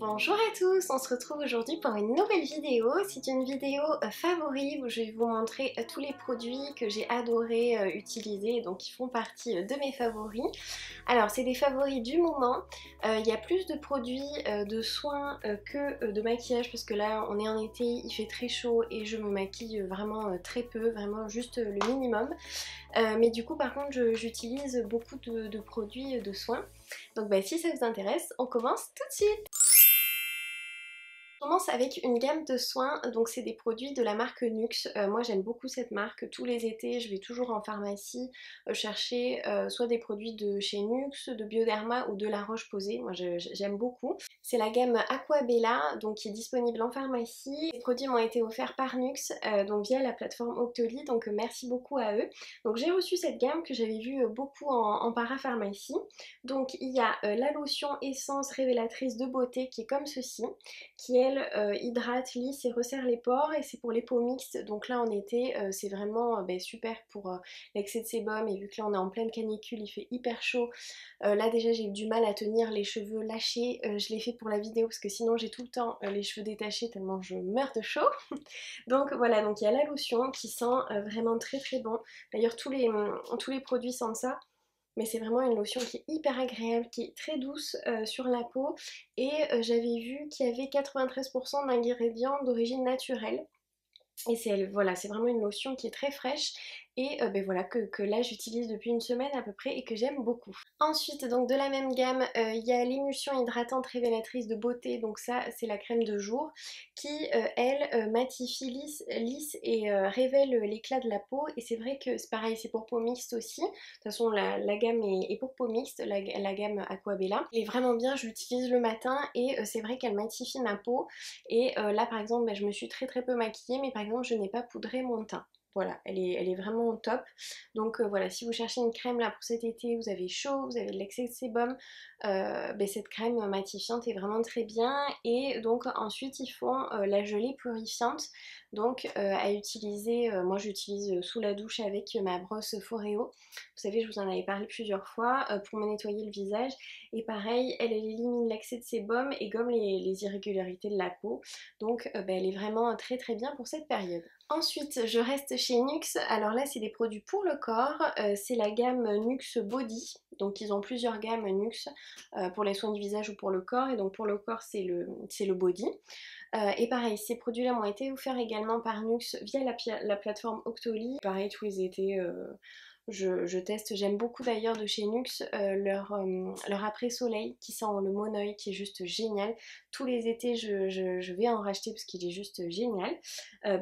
Bonjour à tous, on se retrouve aujourd'hui pour une nouvelle vidéo. C'est une vidéo favori où je vais vous montrer tous les produits que j'ai adoré utiliser, donc qui font partie de mes favoris. Alors c'est des favoris du moment, il y a plus de produits de soins que de maquillage parce que là on est en été, il fait très chaud et je me maquille vraiment très peu, vraiment juste le minimum. Mais du coup par contre j'utilise beaucoup de produits de soins. Donc si ça vous intéresse, on commence tout de suite. On commence avec une gamme de soins, donc c'est des produits de la marque Nuxe. Moi j'aime beaucoup cette marque, tous les étés je vais toujours en pharmacie chercher soit des produits de chez Nuxe, de Bioderma ou de La Roche-Posay, moi j'aime beaucoup. C'est la gamme Aquabella, donc qui est disponible en pharmacie. Les produits m'ont été offerts par Nuxe, donc via la plateforme Octoly, donc merci beaucoup à eux. Donc j'ai reçu cette gamme que j'avais vue beaucoup en parapharmacie. Donc il y a la lotion essence révélatrice de beauté qui est comme ceci, qui elle hydrate, lisse et resserre les pores, et c'est pour les peaux mixtes. Donc là en été c'est vraiment super pour l'excès de sébum, et vu que là on est en pleine canicule, il fait hyper chaud. Là déjà j'ai eu du mal à tenir les cheveux lâchés, je l'ai fait pour la vidéo parce que sinon j'ai tout le temps les cheveux détachés tellement je meurs de chaud. Donc voilà, donc il y a la lotion qui sent vraiment très très bon. D'ailleurs tous les produits sentent ça. Mais c'est vraiment une lotion qui est hyper agréable, qui est très douce sur la peau. Et j'avais vu qu'il y avait 93% d'ingrédients d'origine naturelle. Et voilà, c'est vraiment une lotion qui est très fraîche et voilà que là j'utilise depuis une semaine à peu près et que j'aime beaucoup. Ensuite donc de la même gamme il y a l'émulsion hydratante révélatrice de beauté, donc ça c'est la crème de jour qui elle matifie, lisse et révèle l'éclat de la peau, et c'est vrai que c'est pareil, c'est pour peau mixte aussi. De toute façon la gamme est pour peau mixte, la gamme Aquabella. Elle est vraiment bien, je l'utilise le matin et c'est vrai qu'elle matifie ma peau, et là par exemple je me suis très peu maquillée, mais par exemple je n'ai pas poudré mon teint. Voilà, elle est vraiment top. Donc voilà, si vous cherchez une crème là pour cet été, vous avez chaud, vous avez de l'excès de sébum, cette crème matifiante est vraiment très bien. Et donc ensuite ils font la gelée purifiante, donc à utiliser, moi j'utilise sous la douche avec ma brosse Foreo. Vous savez, je vous en avais parlé plusieurs fois, pour me nettoyer le visage. Et pareil, elle élimine l'excès de sébum et gomme les irrégularités de la peau. Donc elle est vraiment très bien pour cette période. Ensuite, je reste chez Nuxe. Alors là, c'est des produits pour le corps. C'est la gamme Nuxe Body. Donc ils ont plusieurs gammes Nuxe pour les soins du visage ou pour le corps. Et donc pour le corps, c'est le Body. Et pareil, ces produits-là m'ont été offerts également par Nuxe via la plateforme Octoly. Pareil, tous les étés, je teste. J'aime beaucoup d'ailleurs de chez Nuxe leur après-soleil qui sent le monoeil, qui est juste génial. Tous les étés je vais en racheter parce qu'il est juste génial.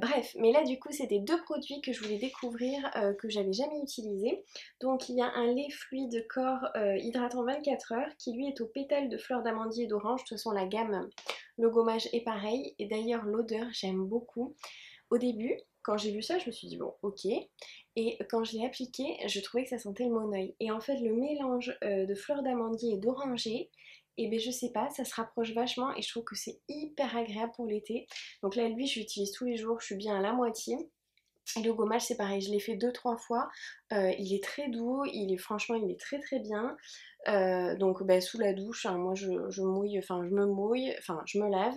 Bref, mais là du coup c'était deux produits que je voulais découvrir, que j'avais jamais utilisés. Donc il y a un lait fluide corps hydratant 24 heures qui lui est aux pétales de fleurs d'amandier et d'orange. De toute façon la gamme, le gommage est pareil, et d'ailleurs l'odeur j'aime beaucoup. Au début, quand j'ai vu ça, je me suis dit bon ok, et quand je l'ai appliqué, je trouvais que ça sentait le monoeil. Et en fait le mélange de fleurs d'amandier et d'oranger, et ben je sais pas, ça se rapproche vachement et je trouve que c'est hyper agréable pour l'été. Donc là lui je l'utilise tous les jours, je suis bien à la moitié. Et le gommage c'est pareil, je l'ai fait 2-3 fois, il est très doux, franchement il est très bien. Donc sous la douche, hein, moi je mouille, enfin je me mouille, enfin je me lave,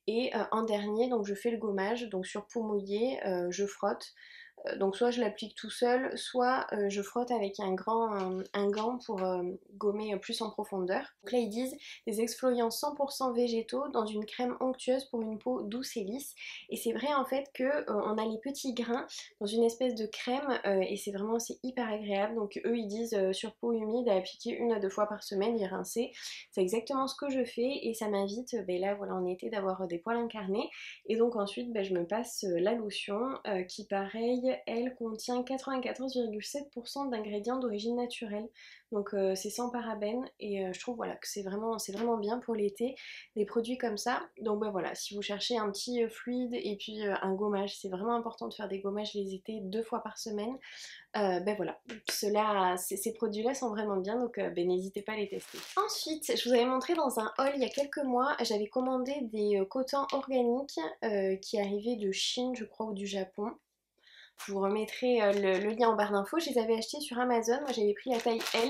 et en dernier donc je fais le gommage, donc sur peau mouillée je frotte. Donc soit je l'applique tout seul, soit je frotte avec un gant pour gommer plus en profondeur. Donc là ils disent des exfoliants 100% végétaux dans une crème onctueuse pour une peau douce et lisse. Et c'est vrai en fait que on a les petits grains dans une espèce de crème, et c'est hyper agréable. Donc eux ils disent sur peau humide à appliquer 1 à 2 fois par semaine et rincer. C'est exactement ce que je fais, et ça m'invite là voilà en été d'avoir des poils incarnés. Et donc ensuite je me passe la lotion qui pareil elle contient 94,7% d'ingrédients d'origine naturelle. Donc c'est sans parabènes, et je trouve voilà que c'est vraiment bien pour l'été, des produits comme ça. Donc voilà, si vous cherchez un petit fluide et puis un gommage, c'est vraiment important de faire des gommages les étés 2 fois par semaine. Voilà, ces produits-là sont vraiment bien, donc n'hésitez pas à les tester. Ensuite, je vous avais montré dans un haul il y a quelques mois, j'avais commandé des cotons organiques qui arrivaient de Chine, je crois, ou du Japon. Je vous remettrai le lien en barre d'infos. Je les avais achetés sur Amazon. Moi j'avais pris la taille L.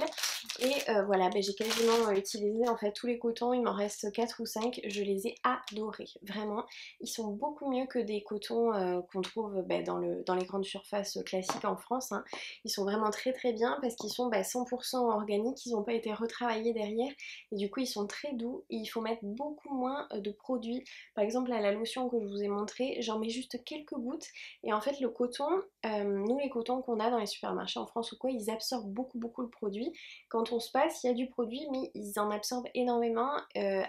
Et voilà, j'ai quasiment utilisé en fait tous les cotons, il m'en reste 4 ou 5, je les ai adorés, vraiment. Ils sont beaucoup mieux que des cotons qu'on trouve dans les grandes surfaces classiques en France, hein. Ils sont vraiment très très bien parce qu'ils sont 100% organiques, ils n'ont pas été retravaillés derrière et du coup ils sont très doux et il faut mettre beaucoup moins de produits. Par exemple à la lotion que je vous ai montré, j'en mets juste quelques gouttes et en fait le coton, nous les cotons qu'on a dans les supermarchés en France ou quoi, ils absorbent beaucoup le produit. Quand on se passe, il y a du produit, mais ils en absorbent énormément,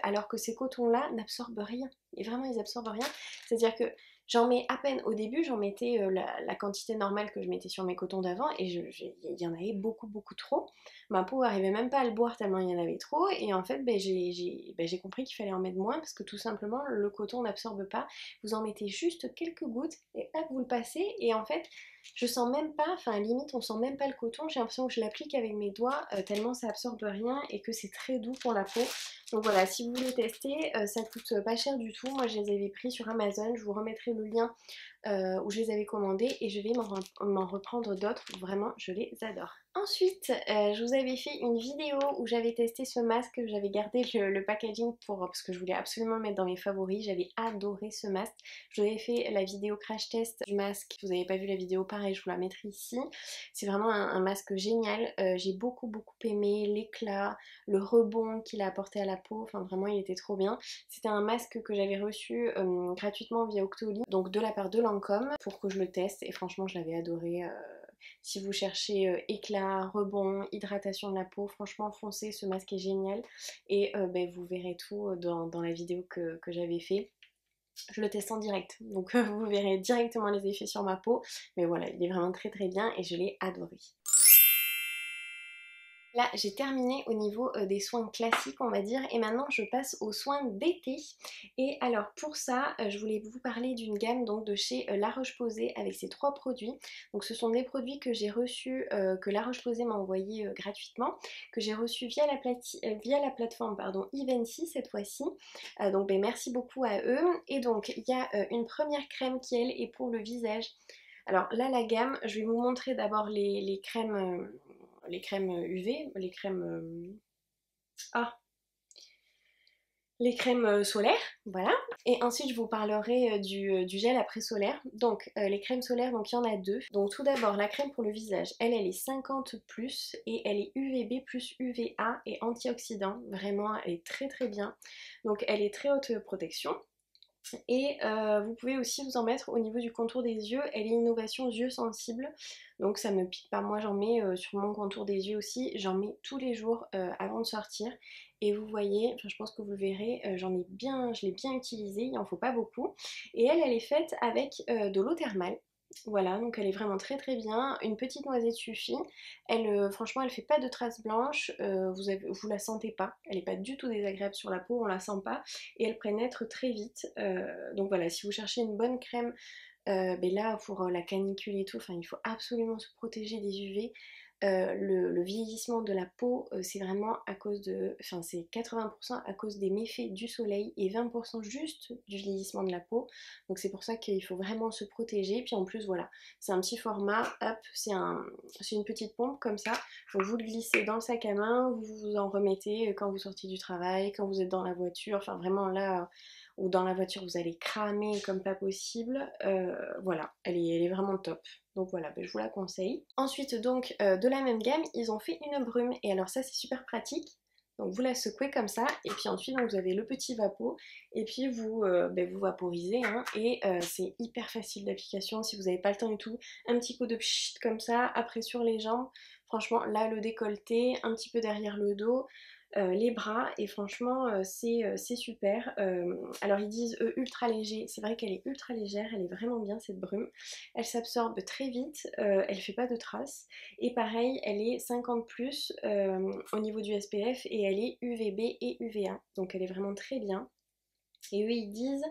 alors que ces cotons-là n'absorbent rien. Et vraiment, ils absorbent rien. C'est-à-dire que j'en mets à peine au début, j'en mettais la quantité normale que je mettais sur mes cotons d'avant, et il y en avait beaucoup trop. Ma peau n'arrivait même pas à le boire tellement il y en avait trop, et en fait, j'ai compris qu'il fallait en mettre moins, parce que tout simplement, le coton n'absorbe pas. Vous en mettez juste quelques gouttes, et hop, vous le passez, et en fait, je sens même pas, enfin limite on sent même pas le coton, j'ai l'impression que je l'applique avec mes doigts tellement ça absorbe rien et que c'est très doux pour la peau. Donc voilà, si vous voulez tester, ça coûte pas cher du tout. Moi je les avais pris sur Amazon, je vous remettrai le lien où je les avais commandés et je vais m'en reprendre d'autres, vraiment je les adore. Ensuite, je vous avais fait une vidéo où j'avais testé ce masque, j'avais gardé le packaging parce que je voulais absolument le mettre dans mes favoris, j'avais adoré ce masque. Je vous avais fait la vidéo crash test du masque, si vous n'avez pas vu la vidéo pareil, je vous la mettrai ici. C'est vraiment un masque génial, j'ai beaucoup aimé l'éclat, le rebond qu'il a apporté à la peau, enfin vraiment il était trop bien. C'était un masque que j'avais reçu gratuitement via Octoly, donc de la part de Lancôme, pour que je le teste et franchement je l'avais adoré. Si vous cherchez éclat, rebond, hydratation de la peau, franchement foncez, ce masque est génial et vous verrez tout dans la vidéo que j'avais fait. Je le teste en direct, donc vous verrez directement les effets sur ma peau, mais voilà, il est vraiment très bien et je l'ai adoré. Là, j'ai terminé au niveau des soins classiques, on va dire, et maintenant je passe aux soins d'été. Et alors pour ça, je voulais vous parler d'une gamme donc de chez La Roche-Posay avec ces 3 produits. Donc ce sont des produits que j'ai reçus, que La Roche-Posay m'a envoyé gratuitement, que j'ai reçus via la plateforme Eventy cette fois-ci. Donc merci beaucoup à eux. Et donc il y a une première crème qui elle est pour le visage. Alors là la gamme, je vais vous montrer d'abord les crèmes. Les crèmes UV, les crèmes solaires, voilà. Et ensuite, je vous parlerai du gel après solaire. Donc, les crèmes solaires, donc il y en a 2. Donc, tout d'abord, la crème pour le visage, elle est 50 plus et elle est UVB plus UVA et antioxydant. Vraiment, elle est très bien. Donc, elle est très haute protection. Et vous pouvez aussi vous en mettre au niveau du contour des yeux. Elle est innovation yeux sensibles, donc ça me pique pas. Moi j'en mets sur mon contour des yeux aussi, j'en mets tous les jours avant de sortir. Et vous voyez, enfin, je pense que vous le verrez, je l'ai bien utilisée, il en faut pas beaucoup. Et elle est faite avec de l'eau thermale. Voilà, donc elle est vraiment très bien. Une petite noisette suffit. Elle, franchement, elle fait pas de traces blanches. Vous la sentez pas. Elle est pas du tout désagréable sur la peau, on la sent pas. Et elle pénètre très vite. Donc voilà, si vous cherchez une bonne crème, là pour la canicule et tout, enfin, il faut absolument se protéger des UV. Le vieillissement de la peau, c'est vraiment à cause de, enfin c'est 80% à cause des méfaits du soleil et 20% juste du vieillissement de la peau. Donc c'est pour ça qu'il faut vraiment se protéger. Puis en plus voilà, c'est un petit format, hop, c'est une petite pompe comme ça. Donc vous le glissez dans le sac à main, vous vous en remettez quand vous sortez du travail, quand vous êtes dans la voiture, enfin vraiment là ou dans la voiture vous allez cramer comme pas possible. Voilà, elle est vraiment top. Donc voilà, je vous la conseille. Ensuite donc de la même gamme, ils ont fait une brume et alors ça c'est super pratique. Donc vous la secouez comme ça et puis ensuite donc, vous avez le petit vapeau et puis vous vaporisez hein, et c'est hyper facile d'application si vous n'avez pas le temps du tout. Un petit coup de pchit comme ça, après sur les jambes. Franchement là le décolleté, un petit peu derrière le dos. Les bras et franchement c'est super. Alors ils disent ultra léger, c'est vrai qu'elle est ultra légère, elle est vraiment bien cette brume, elle s'absorbe très vite, elle fait pas de traces et pareil elle est 50 plus au niveau du SPF et elle est UVB et UVA donc elle est vraiment très bien. Et eux ils disent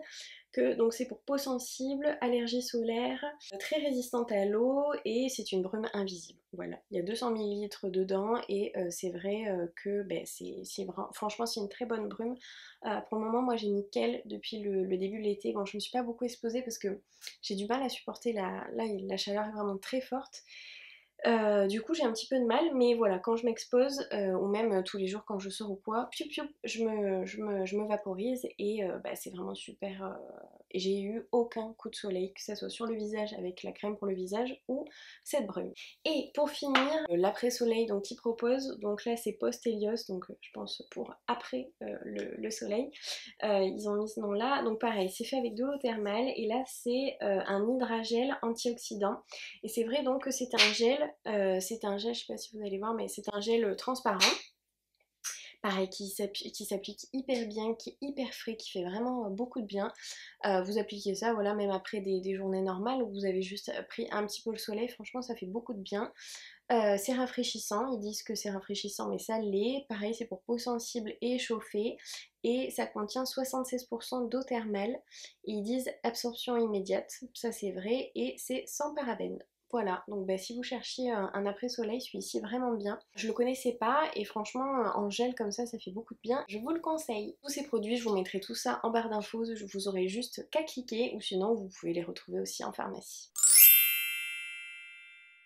que donc c'est pour peau sensible, allergie solaire, très résistante à l'eau et c'est une brume invisible. Voilà, il y a 200 ml dedans et c'est vrai que franchement c'est une très bonne brume. Pour le moment moi j'ai mis qu'elle depuis le début de l'été. Bon je me suis pas beaucoup exposée parce que j'ai du mal à supporter la chaleur est vraiment très forte. Du coup j'ai un petit peu de mal, mais voilà, quand je m'expose ou même tous les jours quand je sors ou quoi, piou piou, je me vaporise et bah, c'est vraiment super. Et j'ai eu aucun coup de soleil, que ça soit sur le visage avec la crème pour le visage ou cette brune. Et pour finir, l'après-soleil donc ils proposent, donc là c'est post-Helios, donc je pense pour après le soleil. Ils ont mis ce nom là, donc pareil, c'est fait avec de l'eau thermale et là c'est un hydragel antioxydant. Et c'est vrai donc que c'est un gel, je sais pas si vous allez voir, mais c'est un gel transparent. Pareil, qui s'applique hyper bien, qui est hyper frais, qui fait vraiment beaucoup de bien. Vous appliquez ça, voilà, même après des journées normales où vous avez juste pris un petit peu le soleil, franchement ça fait beaucoup de bien. C'est rafraîchissant, ils disent que c'est rafraîchissant mais ça l'est. Pareil, c'est pour peau sensible et chauffée et ça contient 76% d'eau thermale. Et ils disent absorption immédiate, ça c'est vrai, et c'est sans parabènes. Voilà, donc bah, si vous cherchiez un après-soleil, celui-ci vraiment bien. Je le connaissais pas et franchement en gel comme ça fait beaucoup de bien. Je vous le conseille. Tous ces produits, je vous mettrai tout ça en barre d'infos, vous aurez juste qu'à cliquer ou sinon vous pouvez les retrouver aussi en pharmacie.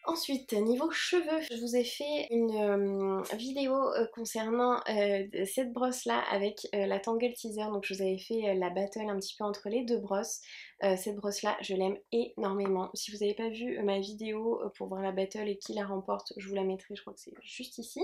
Ensuite, niveau cheveux, je vous ai fait une vidéo concernant cette brosse là avec la Tangle Teaser, donc je vous avais fait la battle un petit peu entre les deux brosses. Cette brosse là, je l'aime énormément. Si vous n'avez pas vu ma vidéo pour voir la battle et qui la remporte, je vous la mettrai, je crois que c'est juste ici.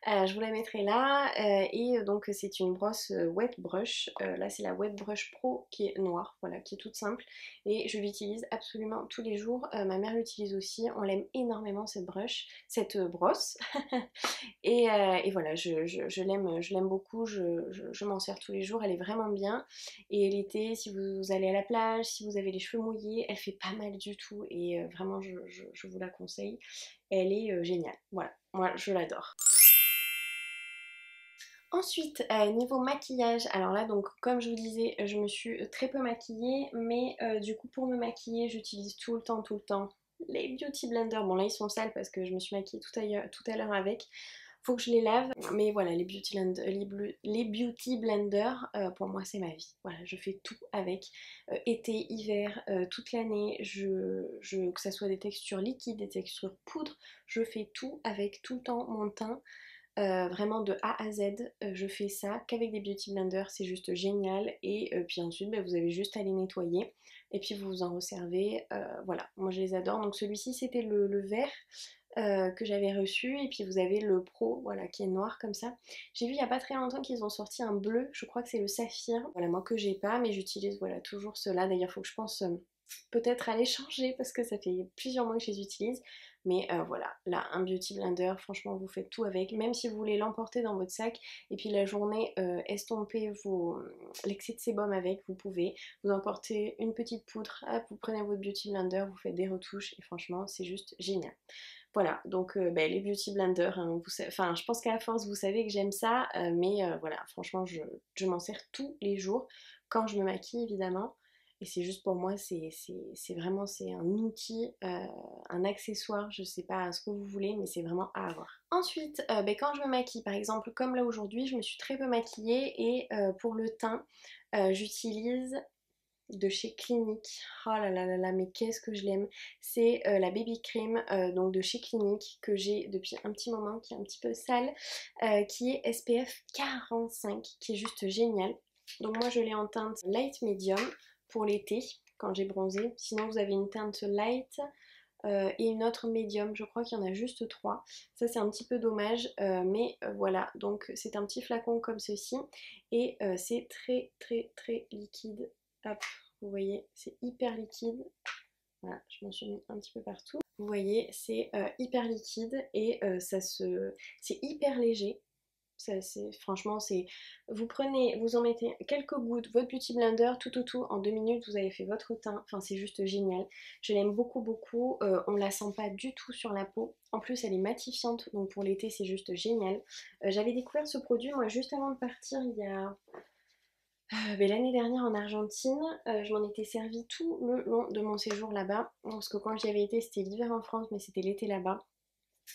Je vous la mettrai là et donc c'est une brosse Wet Brush. Là c'est la Wet Brush Pro qui est noire, voilà, qui est toute simple et je l'utilise absolument tous les jours. Ma mère l'utilise aussi, on l'aime énormément cette brosse et voilà, je l'aime beaucoup, je m'en sers tous les jours, elle est vraiment bien. Et l'été, si vous allez à la plage, si vous avez les cheveux mouillés, elle fait pas mal du tout et vraiment je vous la conseille, elle est géniale, voilà, moi je l'adore. Ensuite, niveau maquillage, alors là donc comme je vous disais, je me suis très peu maquillée, mais du coup pour me maquiller, j'utilise tout le temps les beauty blenders. Bon là ils sont sales parce que je me suis maquillée tout à l'heure avec. Faut que je les lave, mais voilà, les beauty blenders, pour moi c'est ma vie. Voilà, je fais tout avec, été, hiver, toute l'année, que ça soit des textures liquides, des textures poudre, je fais tout avec tout le temps mon teint. Vraiment de A à Z, je fais ça qu'avec des beauty blenders, c'est juste génial. Et puis ensuite, bah, vous avez juste à les nettoyer et puis vous vous en resservez. Voilà, moi je les adore. Donc celui-ci c'était le vert que j'avais reçu et puis vous avez le pro, voilà, qui est noir comme ça. J'ai vu il y a pas très longtemps qu'ils ont sorti un bleu, je crois que c'est le saphir. Voilà, moi que j'ai pas, mais j'utilise voilà toujours cela. D'ailleurs, faut que je pense peut-être à les changer parce que ça fait plusieurs mois que je les utilise. Mais voilà, là, un beauty blender, franchement, vous faites tout avec. Même si vous voulez l'emporter dans votre sac et puis la journée estomper l'excès de sébum avec, vous pouvez. Vous emportez une petite poudre, hop, vous prenez votre beauty blender, vous faites des retouches et franchement, c'est juste génial. Voilà, donc ben, les beauty blenders, hein, enfin, je pense qu'à la force, vous savez que j'aime ça, mais voilà, franchement, je m'en sers tous les jours quand je me maquille, évidemment. Et c'est juste pour moi, c'est vraiment c'est un outil, un accessoire, je sais pas ce que vous voulez, mais c'est vraiment à avoir. Ensuite, ben, quand je me maquille, par exemple, comme là aujourd'hui, je me suis très peu maquillée et pour le teint, j'utilise de chez Clinique. Oh là là là là, mais qu'est-ce que je l'aime. C'est la Baby Cream donc de chez Clinique que j'ai depuis un petit moment, qui est un petit peu sale, qui est SPF 45, qui est juste génial. Donc moi je l'ai en teinte light medium pour l'été quand j'ai bronzé. Sinon vous avez une teinte light et une autre médium, je crois qu'il y en a juste 3. Ça c'est un petit peu dommage, mais voilà, donc c'est un petit flacon comme ceci et c'est très liquide. Hop, vous voyez, c'est hyper liquide. Voilà, je m'en suis mis un petit peu partout. Vous voyez, c'est hyper liquide et c'est hyper léger. Franchement, vous en mettez quelques gouttes, votre beauty blender, tout, en 2 minutes, vous avez fait votre teint. Enfin, c'est juste génial. Je l'aime beaucoup. On la sent pas du tout sur la peau. En plus, elle est matifiante, donc pour l'été, c'est juste génial. J'avais découvert ce produit, moi, juste avant de partir, il y a l'année dernière en Argentine. Je m'en étais servi tout le long de mon séjour là-bas. Parce que quand j'y avais été, c'était l'hiver en France, mais c'était l'été là-bas.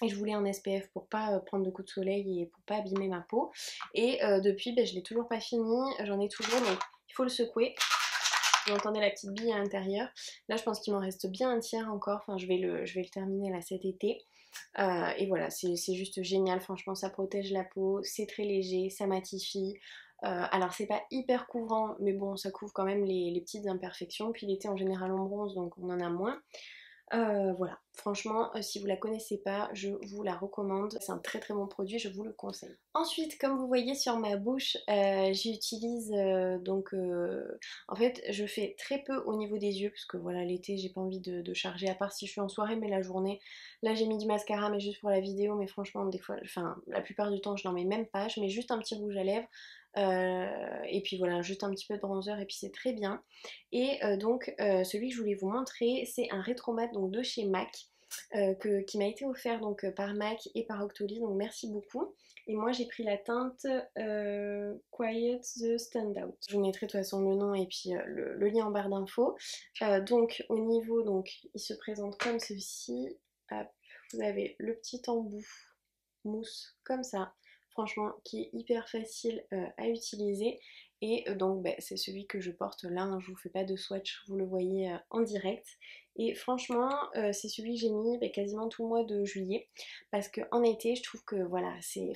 Et je voulais un SPF pour pas prendre de coups de soleil et pour pas abîmer ma peau. Et depuis, je l'ai toujours pas fini. J'en ai toujours, donc il faut le secouer. Vous entendez la petite bille à l'intérieur. Là je pense qu'il m'en reste bien un tiers encore, enfin je vais le terminer là cet été. Et voilà, c'est juste génial, franchement ça protège la peau, c'est très léger, ça matifie. Alors c'est pas hyper couvrant, mais bon ça couvre quand même les petites imperfections. Puis l'été en général on bronze donc on en a moins. Voilà, franchement, si vous la connaissez pas, je vous la recommande. C'est un très très bon produit, je vous le conseille. Ensuite, comme vous voyez sur ma bouche, j'utilise en fait, je fais très peu au niveau des yeux, parce que voilà, l'été, j'ai pas envie de charger, à part si je suis en soirée, mais la journée, là j'ai mis du mascara, mais juste pour la vidéo, mais franchement, des fois, enfin, la plupart du temps, je n'en mets même pas, je mets juste un petit rouge à lèvres. Et puis voilà, juste un petit peu de bronzer et puis c'est très bien. Et celui que je voulais vous montrer, c'est un rétromat donc de chez MAC. Qui m'a été offert donc par MAC et par Octoly, donc merci beaucoup. Et moi j'ai pris la teinte Quiet the Standout. Je vous mettrai de toute façon le nom et puis le lien en barre d'infos. Donc au niveau, donc il se présente comme ceci. Hop, vous avez le petit embout mousse comme ça, franchement qui est hyper facile à utiliser. Et donc c'est celui que je porte là, hein, je vous fais pas de swatch, vous le voyez en direct. Et franchement c'est celui que j'ai mis quasiment tout le mois de juillet, parce qu'en été je trouve que voilà, c'est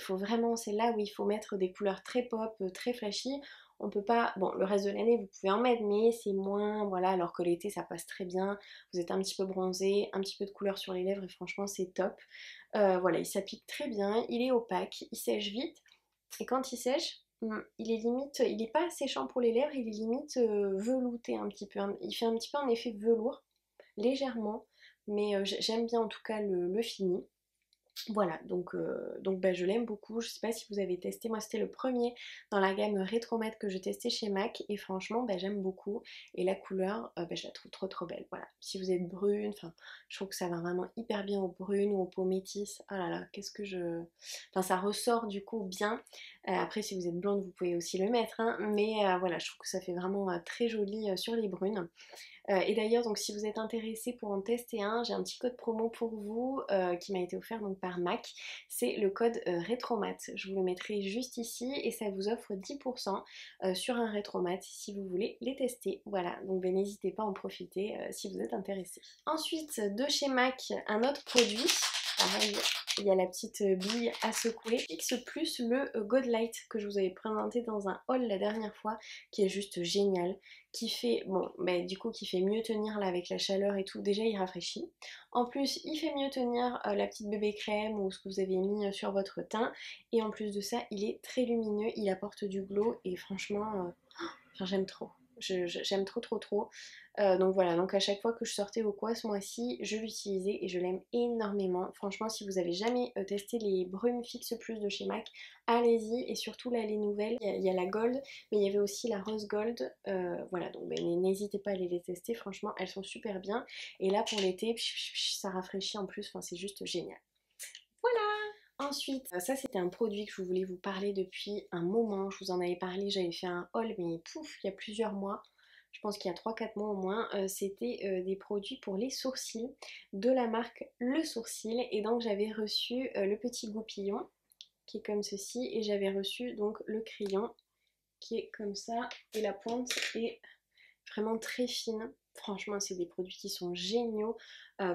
là où il faut mettre des couleurs très pop, très flashy. On peut pas, bon le reste de l'année vous pouvez en mettre, mais c'est moins, voilà, alors que l'été ça passe très bien, vous êtes un petit peu bronzé, un petit peu de couleur sur les lèvres et franchement c'est top. Voilà, il s'applique très bien, il est opaque, il sèche vite, et quand il sèche, il est limite, il n'est pas séchant pour les lèvres, il est limite velouté un petit peu, il fait un petit peu un effet velours, légèrement, mais j'aime bien en tout cas le fini. Voilà, donc je l'aime beaucoup. Je sais pas si vous avez testé, moi c'était le premier dans la gamme Rétromat que je testais chez MAC et franchement j'aime beaucoup. Et la couleur, je la trouve trop trop belle. Voilà, si vous êtes brune, enfin je trouve que ça va vraiment hyper bien aux brunes ou aux peaux métisses. Oh là là, qu'est-ce que je... Enfin ça ressort du coup bien. Après si vous êtes blonde vous pouvez aussi le mettre, hein, mais voilà, je trouve que ça fait vraiment très joli sur les brunes. Et d'ailleurs, donc si vous êtes intéressé pour en tester un, j'ai un petit code promo pour vous qui m'a été offert donc par MAC. C'est le code Rétromat. Je vous le mettrai juste ici et ça vous offre 10% sur un Rétromat si vous voulez les tester. Voilà, donc n'hésitez pas à en profiter si vous êtes intéressé. Ensuite, de chez MAC, un autre produit. Pareil, il y a la petite bille à secouer. X plus le Godlight que je vous avais présenté dans un haul la dernière fois, qui est juste génial, qui fait, bon, du coup, qui fait mieux tenir là avec la chaleur et tout. Déjà, il rafraîchit. En plus, il fait mieux tenir la petite bébé crème ou ce que vous avez mis sur votre teint. Et en plus de ça, il est très lumineux, il apporte du glow et franchement, j'aime trop. J'aime trop trop trop. Donc voilà, donc à chaque fois que je sortais au quoi ce mois-ci, je l'utilisais et je l'aime énormément. Franchement, si vous avez jamais testé les brumes Fix Plus de chez MAC, allez-y. Et surtout là, les nouvelles, il y a la Gold, mais il y avait aussi la Rose Gold. Voilà, donc n'hésitez pas à aller les tester, franchement, elles sont super bien. Et là pour l'été, ça rafraîchit en plus, enfin c'est juste génial. Voilà! Ensuite, ça c'était un produit que je voulais vous parler depuis un moment, je vous en avais parlé, j'avais fait un haul mais pouf, il y a plusieurs mois, je pense qu'il y a 3-4 mois au moins, c'était des produits pour les sourcils de la marque Le Sourcil et donc j'avais reçu le petit goupillon qui est comme ceci et j'avais reçu donc le crayon qui est comme ça et la pointe est vraiment très fine. Franchement, c'est des produits qui sont géniaux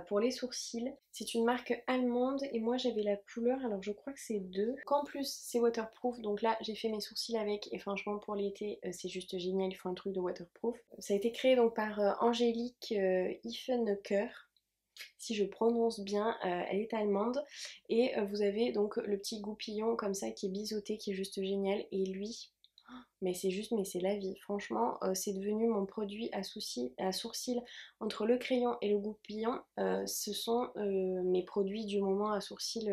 pour les sourcils. C'est une marque allemande et moi j'avais la couleur, alors je crois que c'est 2. Qu'en plus c'est waterproof, donc là j'ai fait mes sourcils avec et franchement pour l'été c'est juste génial, il faut un truc de waterproof. Ça a été créé donc par Angélique Iffenker. Si je prononce bien, elle est allemande et vous avez donc le petit goupillon comme ça qui est biseauté qui est juste génial et lui mais c'est juste, mais c'est la vie. Franchement, c'est devenu mon produit à sourcils entre le crayon et le goupillon. Ce sont mes produits du moment à sourcils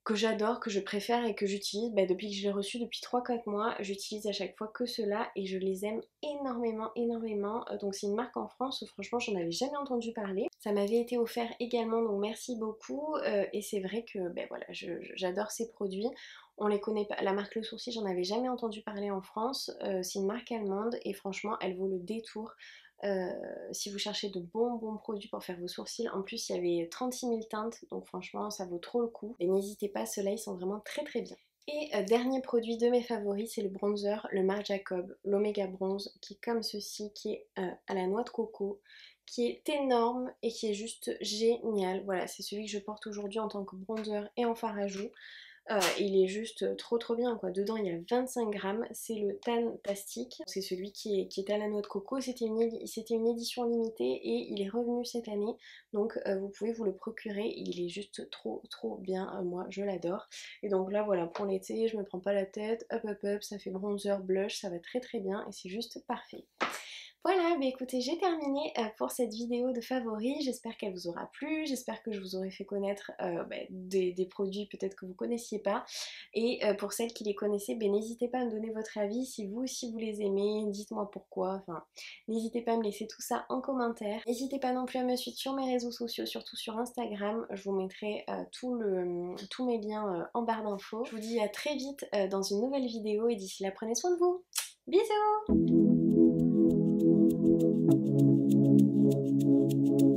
que j'adore, que je préfère et que j'utilise depuis que je l'ai reçu depuis 3-4 mois. J'utilise à chaque fois que cela et je les aime énormément, énormément. Donc c'est une marque en France où franchement j'en avais jamais entendu parler. Ça m'avait été offert également, donc merci beaucoup. Et c'est vrai que voilà, j'adore ces produits. On les connaît pas. La marque Le Sourcil, j'en avais jamais entendu parler en France. C'est une marque allemande et franchement, elle vaut le détour. Si vous cherchez de bons produits pour faire vos sourcils, en plus il y avait 36 000 teintes, donc franchement ça vaut trop le coup. Et n'hésitez pas, ceux-là ils sont vraiment très très bien. Et dernier produit de mes favoris, c'est le bronzer, le Marc Jacob, l'Omega Bronze, qui est comme ceci, qui est à la noix de coco, qui est énorme et qui est juste génial. Voilà, c'est celui que je porte aujourd'hui en tant que bronzer et en fard à joues. Il est juste trop bien quoi. Dedans il y a 25 grammes, c'est le Tantastic, c'est celui qui est à la noix de coco. C'était une édition limitée et il est revenu cette année, donc vous pouvez vous le procurer. Il est juste trop bien, moi je l'adore. Et donc là voilà, pour l'été je me prends pas la tête, hop, ça fait bronzer, blush, ça va très bien et c'est juste parfait. Voilà, bah écoutez, j'ai terminé pour cette vidéo de favoris. J'espère qu'elle vous aura plu, j'espère que je vous aurai fait connaître des produits peut-être que vous ne connaissiez pas. Et pour celles qui les connaissaient, bah, n'hésitez pas à me donner votre avis. Si vous aussi vous les aimez, dites-moi pourquoi. Enfin, n'hésitez pas à me laisser tout ça en commentaire. N'hésitez pas non plus à me suivre sur mes réseaux sociaux, surtout sur Instagram. Je vous mettrai tous mes liens en barre d'infos. Je vous dis à très vite dans une nouvelle vidéo et d'ici là, prenez soin de vous. Bisous!